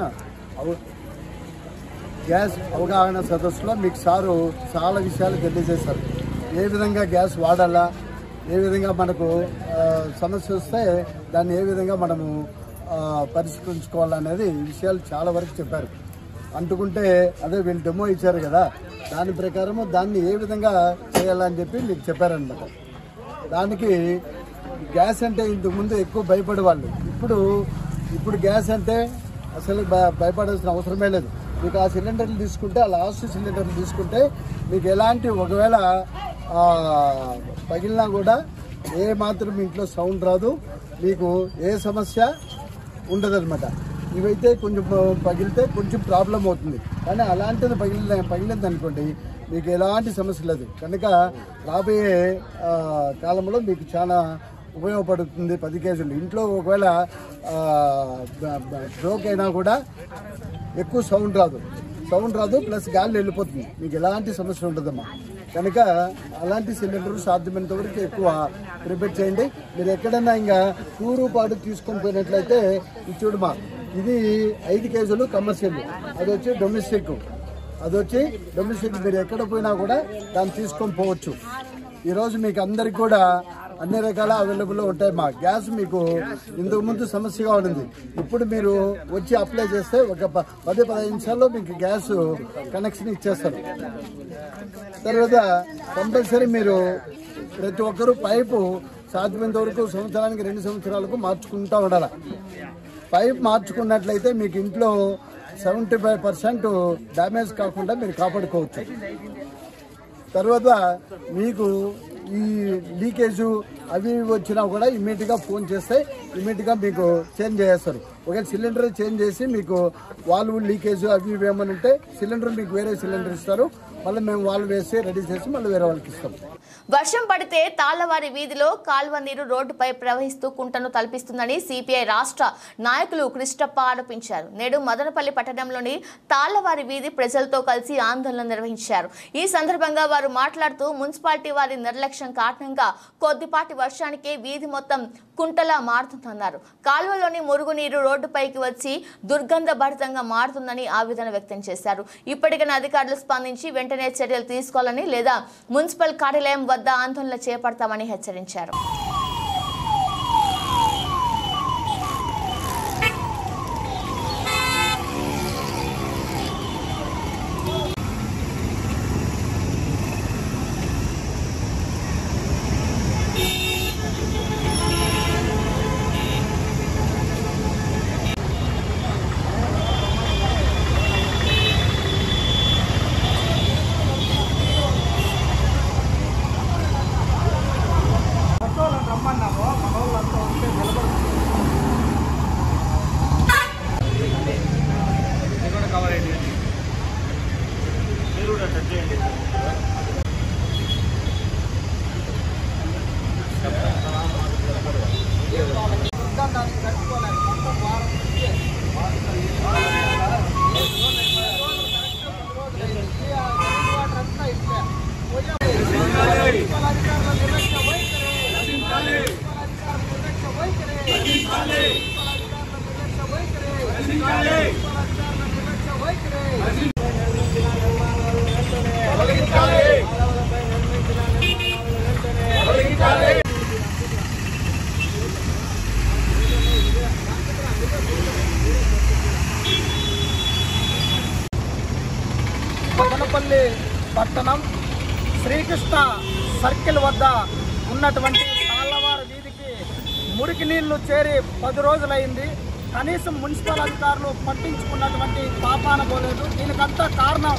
గ్యాస్ అవగాహన సదస్సులో మీకు సారు చాలా విషయాలు తెలియజేశారు. ఏ విధంగా గ్యాస్ వాడాలా, ఏ విధంగా మనకు సమస్య వస్తే దాన్ని ఏ విధంగా మనము పరిష్కరించుకోవాలనేది విషయాలు చాలా వరకు చెప్పారు. అంటుకుంటే అదే వీళ్ళు డెమో ఇచ్చారు కదా, దాని ప్రకారము దాన్ని ఏ విధంగా చేయాలని చెప్పి మీకు చెప్పారనమాట. దానికి గ్యాస్ అంటే ఇంతకుముందు ఎక్కువ భయపడేవాళ్ళు. ఇప్పుడు గ్యాస్ అంటే అసలు భయపడాల్సిన అవసరమే లేదు. మీకు ఆ సిలిండర్లు తీసుకుంటే, ఆ లాస్ట్ సిలిండర్లు తీసుకుంటే మీకు ఎలాంటి ఒకవేళ పగిలినా కూడా ఏ మాత్రం ఇంట్లో సౌండ్ రాదు, మీకు ఏ సమస్య ఉండదన్నమాట. ఇవైతే కొంచెం పగిలితే కొంచెం ప్రాబ్లం అవుతుంది, కానీ అలాంటిది పగిలింది అనుకోండి మీకు ఎలాంటి సమస్య లేదు. కనుక రాబోయే కాలంలో మీకు చాలా ఉపయోగపడుతుంది. 10 కేజీలు ఇంట్లో ఒకవేళ బ్రోక్ అయినా కూడా ఎక్కువ సౌండ్ రాదు, ప్లస్ గాలి వెళ్ళిపోతుంది, మీకు ఎలాంటి సమస్య ఉండదమ్మా. కనుక అలాంటి సిలిండర్ సాధ్యమైనంత వరకు ఎక్కువ ప్రిపేర్ చేయండి. మీరు ఎక్కడన్నా ఇంకా టూరు పాటు తీసుకొని పోయినట్లయితే ఇది చూడమా, ఇది 5 కేజీలు కమర్షియల్, అది వచ్చి డొమెస్టిక్ మీరు ఎక్కడ పోయినా కూడా దాన్ని తీసుకొని పోవచ్చు. ఈరోజు మీకు అందరికి కూడా అన్ని రకాల అవైలబుల్లో ఉంటాయి. మా గ్యాస్ మీకు ఇంతకుముందు సమస్యగా ఉండింది, ఇప్పుడు మీరు వచ్చి అప్లై చేస్తే ఒక 10-15 నిమిషాల్లో మీకు గ్యాస్ కనెక్షన్ ఇచ్చేస్తారు. తర్వాత కంపల్సరీ మీరు ప్రతి ఒక్కరూ పైపు సాధ్యమైనంత వరకు సంవత్సరానికి 2 సంవత్సరాలకు మార్చుకుంటూ ఉండాలి. పైప్ మార్చుకున్నట్లయితే మీకు ఇంట్లో 75% డ్యామేజ్ కాకుండా మీరు కాపాడుకోవచ్చు. తర్వాత మీకు ఈ లీకేజు అవి వచ్చినా కూడా ఇమ్మీడియట్గా ఫోన్ చేస్తే ఇమ్మీడియట్గా మీకు చేంజ్ చేస్తారు. ఒకవేళ సిలిండర్ చేంజ్ చేసి మీకు వాల్వ్ లీకేజ్ అవి ఇవి ఏమైనా ఉంటే సిలిండర్ మీకు వేరే సిలిండర్ ఇస్తారు, మళ్ళీ మేము వాల్వ్ వేసి రెడీ చేసి మళ్ళీ వేరే వాళ్ళకి ఇస్తాం. వర్షం పడితే తాళ్లవారి వీధిలో కాల్వ నీరు రోడ్డుపై ప్రవహిస్తూ కుంటను తలపిస్తుందని సిపిఐ రాష్ట్ర నాయకులు కృష్ణప్ప ఆరోపించారు. నేడు మదనపల్లి పట్టణంలోని తాళ్లవారి వీధి ప్రజలతో కలిసి ఆందోళన నిర్వహించారు. ఈ సందర్భంగా వారు మాట్లాడుతూ మున్సిపాలిటీ వారి నిర్లక్ష్యం కారణంగా కొద్దిపాటి వర్షానికే వీధి మొత్తం కుంటలా మారుతుందన్నారు. కాలువలోని మురుగునీరు రోడ్డుపైకి వచ్చి దుర్గంధభరితంగా మారుతుందని ఆవేదన వ్యక్తం చేశారు. ఇప్పటికైనా అధికారులు స్పందించి వెంటనే చర్యలు తీసుకోవాలని లేదా మున్సిపల్ కార్యాలయం వద్ద ఆందోళన చేపడతామని హెచ్చరించారు. మదనపల్లి పట్టణం శ్రీకృష్ణ సర్కిల్ వద్ద ఉన్నటువంటి తాళ్ళవారి వీధికి మురికి నీళ్లు చేరి 10 రోజులైంది. కనీసం మున్సిపల్ అధికారులు పట్టించుకున్నటువంటి పాపాన పోలేదు. దీనికంతా కారణం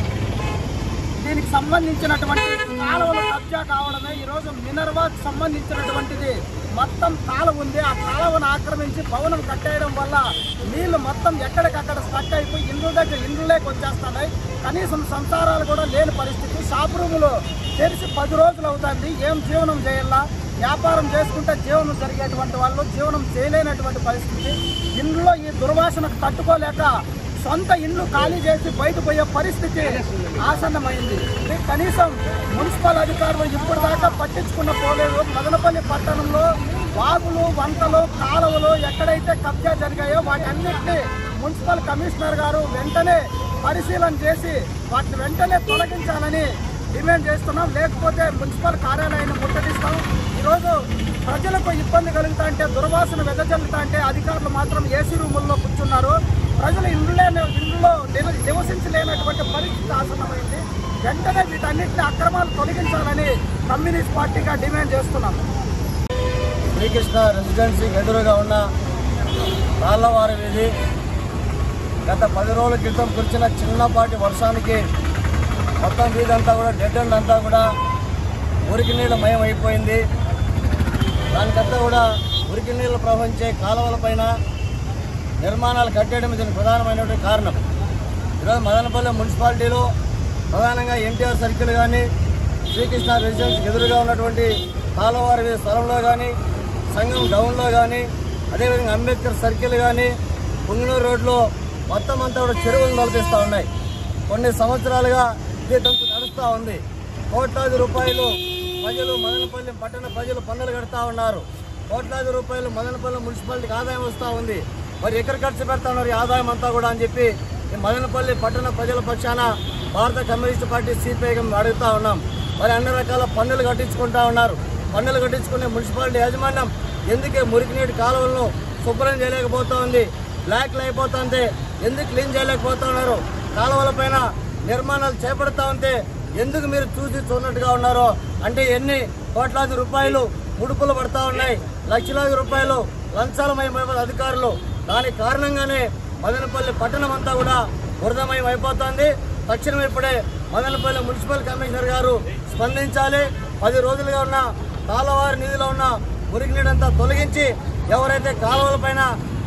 దీనికి సంబంధించినటువంటి కాలువలు కబ్జా కావడమే. ఈరోజు మినర్వాకు సంబంధించినటువంటిది మొత్తం కాలువ ఉంది. ఆ కాలువను ఆక్రమించి భవనం కట్టేయడం వల్ల నీళ్లు మొత్తం ఎక్కడికక్కడ స్టక్ అయిపోయి ఇండ్లలోకి వచ్చేస్తున్నాయి. కనీసం సంసారాలు కూడా లేని పరిస్థితి. షాప్ రూములు తెరిచి 10 రోజులు అవుతుంది. ఏం జీవనం చేయాలా? వ్యాపారం చేసుకుంటే జీవనం జరిగేటువంటి వాళ్ళు జీవనం చేయలేనటువంటి పరిస్థితి. ఇంట్లో ఈ దుర్వాసనకు తట్టుకోలేక సొంత ఇల్లు ఖాళీ చేసి బయట పోయే పరిస్థితి ఆసన్నమైంది. కనీసం మున్సిపల్ అధికారులు ఇప్పటిదాకా పట్టించుకున్న పోలేదు. మదనపల్లి పట్టణంలో వాగులు, వంటలు, కాలువలు ఎక్కడైతే కబ్జా జరిగాయో వాటన్నిటినీ మున్సిపల్ కమిషనర్ గారు వెంటనే పరిశీలన చేసి వాటిని వెంటనే తొలగించాలని డిమాండ్ చేస్తున్నాం. లేకపోతే మున్సిపల్ కార్యాలయాన్ని ముట్టడిస్తాం. ఈరోజు ప్రజలకు ఇబ్బంది కలుగుతా అంటే, దుర్వాసన వెదజల్లుతా అంటే అధికారులు మాత్రం ఏసీ రూముల్లో కూర్చున్నారు. ప్రజలు ఇంట్లో నివసించలేనటువంటి పరిస్థితి ఆసన్నమైంది. వెంటనే వీటన్నిటిని అక్రమాలు తొలగించాలని కమ్యూనిస్ట్ పార్టీగా డిమాండ్ చేస్తున్నాం. శ్రీకృష్ణ రెసిడెన్సీకి ఎదురుగా ఉన్న తాళ్ళవారి వీధి గత 10 రోజుల క్రితం కురిసిన చిన్నపాటి వర్షానికి మొత్తం వీధంతా కూడా డెడ్ ఎండ్ అంతా కూడా మురికి నీళ్ళ మయం అయిపోయింది. దానికంతా కూడా మురికి నీళ్ళు ప్రవహించే కాలువల పైన నిర్మాణాలు కట్టేయడం దీనికి ప్రధానమైనటువంటి కారణం. ఈరోజు మదనపల్లి మున్సిపాలిటీలో ప్రధానంగా ఎన్టీఆర్ సర్కిల్ కానీ, శ్రీకృష్ణ రెసిడెన్సీకి ఎదురుగా ఉన్నటువంటి తాళ్ళవారి స్థలంలో కానీ, సంగం డౌన్లో కానీ, అదేవిధంగా అంబేద్కర్ సర్కిల్ కానీ, పుంగనూరు రోడ్లో మొత్తం అంతా కూడా చెరువులు నడిపిస్తూ ఉన్నాయి. కొన్ని సంవత్సరాలుగా ఇదే తంతు నడుస్తూ ఉంది. కోట్లాది రూపాయలు ప్రజలు మదనపల్లి పట్టణ ప్రజలు పన్నులు కడతా ఉన్నారు. కోట్లాది రూపాయలు మదనపల్లి మున్సిపాలిటీకి ఆదాయం వస్తూ ఉంది. మరి ఎక్కడ ఖర్చు పెడతా ఉన్నారు ఈ ఆదాయం అంతా కూడా అని చెప్పి ఈ మదనపల్లి పట్టణ ప్రజల పక్షాన భారత కమ్యూనిస్ట్ పార్టీ సిపిఐగా అడుగుతా ఉన్నాం. మరి అన్ని రకాల పన్నులు కట్టించుకుంటా ఉన్నారు. పన్నులు కట్టించుకునే మున్సిపాలిటీ యాజమాన్యం ఎందుకే మురికి నీటి కాలువలను శుభ్రం చేయలేకపోతా ఉంది? బ్లాక్లు అయిపోతుంటే ఎందుకు క్లీన్ చేయలేకపోతా ఉన్నారు? కాలువల పైన నిర్మాణాలు చేపడతా ఉంటే ఎందుకు మీరు చూసి చూడనట్టుగా ఉన్నారో? అంటే ఎన్ని కోట్లాది రూపాయలు ముడుపులు పడతా ఉన్నాయి, లక్షలాది రూపాయలు లంచాలమయమైన అధికారులు. దానికి కారణంగానే మదనపల్లి పట్టణం అంతా కూడా బురదమయం అయిపోతుంది. తక్షణం ఇప్పుడే మదనపల్లి మున్సిపల్ కమిషనర్ గారు స్పందించాలి. 10 రోజులుగా ఉన్న తాళ్ళవారి నిధిలో ఉన్న మురికి నీడంతా తొలగించి ఎవరైతే కాలువల పైన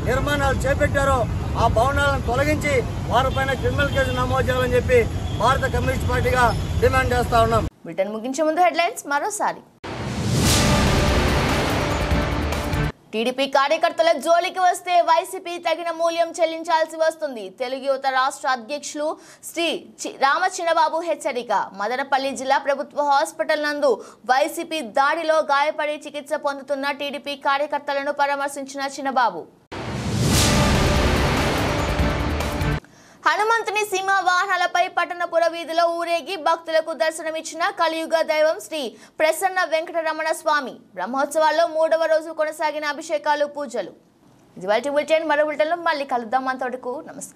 నిర్మాణాలు చేపట్టారో ఆ భవనాలను తొలగించి వారిపైన క్రిమినల్ కేసు నమోదు చేయాలని చెప్పి భారత కమ్యూనిస్ట్ పార్టీగా డిమాండ్ చేస్తా ఉన్నాం. బ్రిటన్ ముగించే ముందు హెడ్లైన్స్ మరోసారి. టీడీపీ కార్యకర్తల జోలికి వస్తే వైసీపీ తగిన మూల్యం చెల్లించాల్సి వస్తుంది. తెలుగు యువత రాష్ట్ర అధ్యక్షులు శ్రీ రామచిన్నబాబు హెచ్చరిక. మదనపల్లి జిల్లా ప్రభుత్వ హాస్పిటల్ నందు వైసీపీ దాడిలో గాయపడి చికిత్స పొందుతున్న టీడీపీ కార్యకర్తలను పరామర్శించిన చిన్నబాబు. హనుమంతుని సింహ వాహనాలపై పట్టణపుర వీధిలో ఊరేగి భక్తులకు దర్శనమిచ్చిన కలియుగ దైవం శ్రీ ప్రసన్న వెంకటరమణ స్వామి. బ్రహ్మోత్సవాల్లో 3వ రోజు కొనసాగిన అభిషేకాలు పూజలు. ఇది వాటి బులెటిన్. మరో బులెటిన్లో మళ్ళీ కలుద్దాం. అంతవరకు నమస్కారం.